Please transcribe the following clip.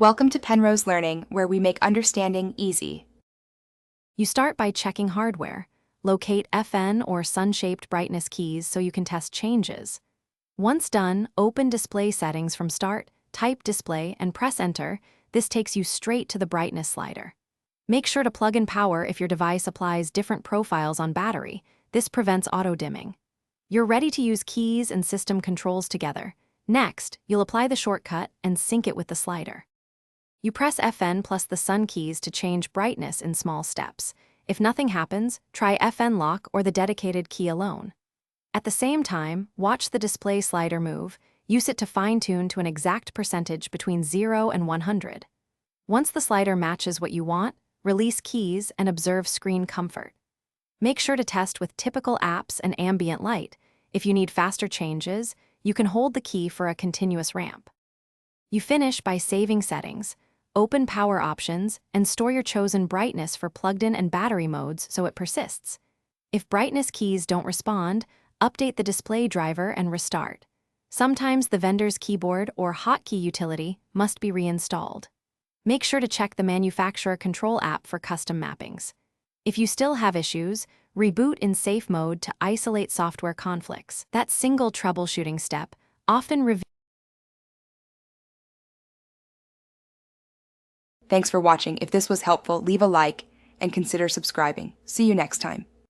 Welcome to Penrose Learning, where we make understanding easy. You start by checking hardware. Locate FN or sun-shaped brightness keys so you can test changes. Once done, open Display Settings from Start, type Display, and press Enter. This takes you straight to the brightness slider. Make sure to plug in power if your device applies different profiles on battery. This prevents auto-dimming. You're ready to use keys and system controls together. Next, you'll apply the shortcut and sync it with the slider. You press FN plus the sun keys to change brightness in small steps. If nothing happens, try FN lock or the dedicated key alone. At the same time, watch the display slider move. Use it to fine-tune to an exact percentage between 0 and 100. Once the slider matches what you want, release keys and observe screen comfort. Make sure to test with typical apps and ambient light. If you need faster changes, you can hold the key for a continuous ramp. You finish by saving settings. Open power options and store your chosen brightness for plugged-in and battery modes so it persists. If brightness keys don't respond, update the display driver and restart. Sometimes the vendor's keyboard or hotkey utility must be reinstalled. Make sure to check the manufacturer control app for custom mappings. If you still have issues, reboot in safe mode to isolate software conflicts. That single troubleshooting step often reveals. Thanks for watching. If this was helpful, leave a like and consider subscribing. See you next time.